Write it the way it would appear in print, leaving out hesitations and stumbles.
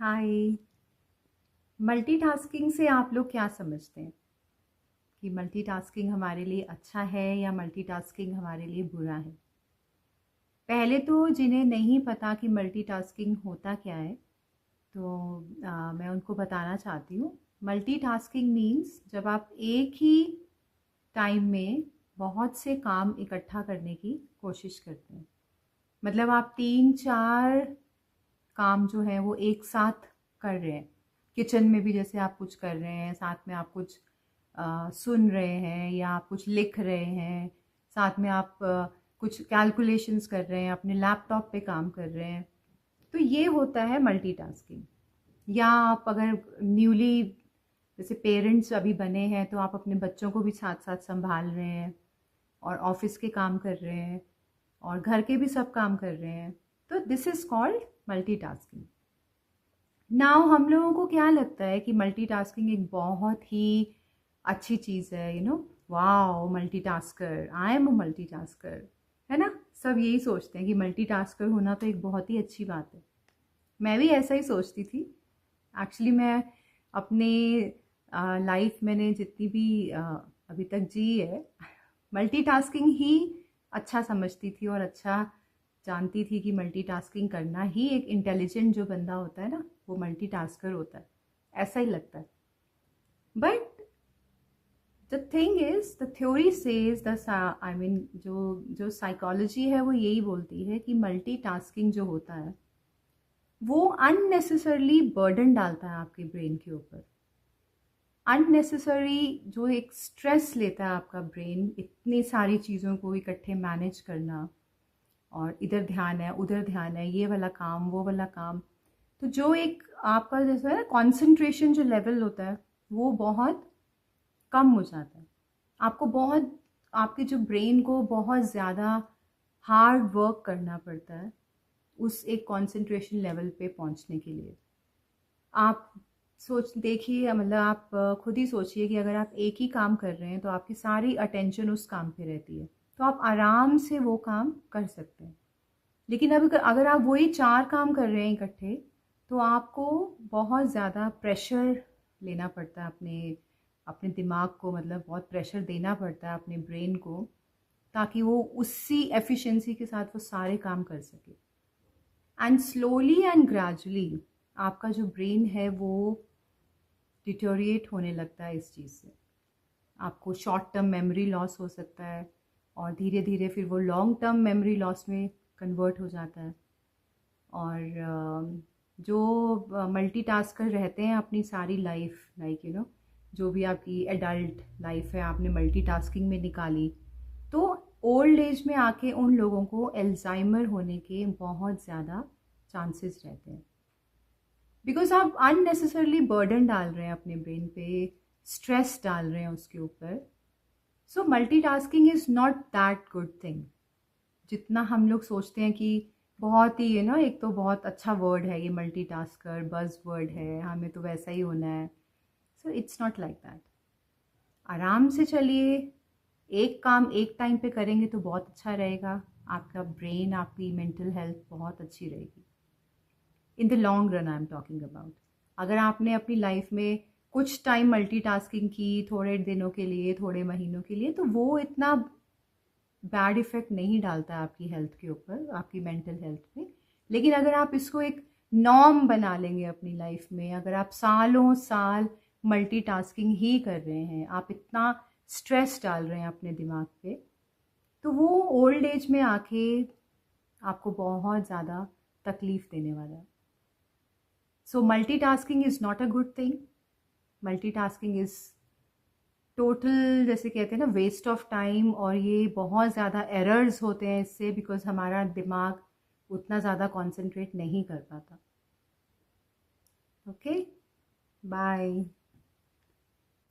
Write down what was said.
हाय। Multitasking से आप लोग क्या समझते हैं कि मल्टीटास्किंग हमारे लिए अच्छा है या मल्टीटास्किंग हमारे लिए बुरा है? पहले तो जिन्हें नहीं पता कि मल्टीटास्किंग होता क्या है, तो मैं उनको बताना चाहती हूँ। मल्टीटास्किंग मीन्स जब आप एक ही टाइम में बहुत से काम इकट्ठा करने की कोशिश करते हैं। मतलब आप 3-4 काम जो है वो एक साथ कर रहे हैं। किचन में भी जैसे आप कुछ कर रहे हैं, साथ में आप कुछ सुन रहे हैं या आप कुछ लिख रहे हैं, साथ में आप कुछ कैलकुलेशंस कर रहे हैं, अपने लैपटॉप पे काम कर रहे हैं। तो ये होता है मल्टीटास्किंग। या आप अगर न्यूली जैसे पेरेंट्स अभी बने हैं तो आप अपने बच्चों को भी साथ साथ संभाल रहे हैं और ऑफिस के काम कर रहे हैं और घर के भी सब काम कर रहे हैं। तो this is called multitasking. Now हम लोगों को क्या लगता है कि मल्टीटास्किंग एक बहुत ही अच्छी चीज़ है, wow multitasker, I am a multitasker, है ना? सब यही सोचते हैं कि मल्टीटास्कर होना तो एक बहुत ही अच्छी बात है। मैं भी ऐसा ही सोचती थी। एक्चुअली मैं अपने लाइफ मैंने जितनी भी अभी तक जी है, मल्टीटास्किंग ही अच्छा समझती थी और अच्छा जानती थी कि मल्टीटास्किंग करना ही एक इंटेलिजेंट जो बंदा होता है ना, वो मल्टीटास्कर होता है, ऐसा ही लगता है। But the thing is the theory says the I mean जो जो साइकोलॉजी है वो यही बोलती है कि मल्टीटास्किंग जो होता है वो अननेसेसरली बर्डन डालता है आपके ब्रेन के ऊपर। अननेसेसरी जो एक स्ट्रेस लेता है आपका ब्रेन, इतनी सारी चीज़ों को इकट्ठे मैनेज करना, और इधर ध्यान है उधर ध्यान है, ये वाला काम वो वाला काम। तो जो एक आपका जैसा है कंसंट्रेशन जो लेवल होता है वो बहुत कम हो जाता है। आपको बहुत आपके जो ब्रेन को बहुत ज़्यादा हार्ड वर्क करना पड़ता है उस एक कंसंट्रेशन लेवल पे पहुंचने के लिए। आप सोच देखिए, मतलब आप खुद ही सोचिए कि अगर आप एक ही काम कर रहे हैं तो आपकी सारी अटेंशन उस काम पे रहती है, तो आप आराम से वो काम कर सकते हैं। लेकिन अब अगर आप वही 4 काम कर रहे हैं इकट्ठे, तो आपको बहुत ज़्यादा प्रेशर लेना पड़ता है अपने अपने दिमाग को, मतलब बहुत प्रेशर देना पड़ता है अपने ब्रेन को, ताकि वो उसी एफिशिएंसी के साथ वो सारे काम कर सके। एंड स्लोली एंड ग्रेजुअली आपका जो ब्रेन है वो डिटोरिएट होने लगता है इस चीज़ से। आपको शॉर्ट टर्म मेमोरी लॉस हो सकता है और धीरे धीरे फिर वो लॉन्ग टर्म मेमोरी लॉस में कन्वर्ट हो जाता है। और जो मल्टीटास्कर रहते हैं अपनी सारी लाइफ, लाइक जो भी आपकी एडल्ट लाइफ है आपने मल्टीटास्किंग में निकाली, तो ओल्ड एज में आके उन लोगों को एल्जाइमर होने के बहुत ज़्यादा चांसेस रहते हैं। बिकॉज आप अननेसेसरली बर्डन डाल रहे हैं अपने ब्रेन पे, स्ट्रेस डाल रहे हैं उसके ऊपर। So multitasking is not that good thing जितना हम लोग सोचते हैं कि बहुत ही एक तो बहुत अच्छा वर्ड है ये मल्टीटास्कर, बज़ वर्ड है, हमें तो वैसा ही होना है। So it's not like that. आराम से चलिए, एक काम एक टाइम पे करेंगे तो बहुत अच्छा रहेगा। आपका ब्रेन, आपकी मेंटल हेल्थ बहुत अच्छी रहेगी in the long run, I am talking about. अगर आपने अपनी लाइफ में कुछ टाइम मल्टीटास्किंग की, थोड़े दिनों के लिए, थोड़े महीनों के लिए, तो वो इतना बैड इफेक्ट नहीं डालता है आपकी हेल्थ के ऊपर, आपकी मेंटल हेल्थ पे। लेकिन अगर आप इसको एक नॉर्म बना लेंगे अपनी लाइफ में, अगर आप सालों साल मल्टीटास्किंग ही कर रहे हैं, आप इतना स्ट्रेस डाल रहे हैं अपने दिमाग पे, तो वो ओल्ड एज में आके आपको बहुत ज़्यादा तकलीफ देने वाला है। So multitasking is not a good thing. Multitasking is total, जैसे कहते हैं ना, वेस्ट ऑफ टाइम। और ये बहुत ज़्यादा एरर्स होते हैं इससे, बिकॉज हमारा दिमाग उतना ज़्यादा कंसंट्रेट नहीं कर पाता। Okay, bye.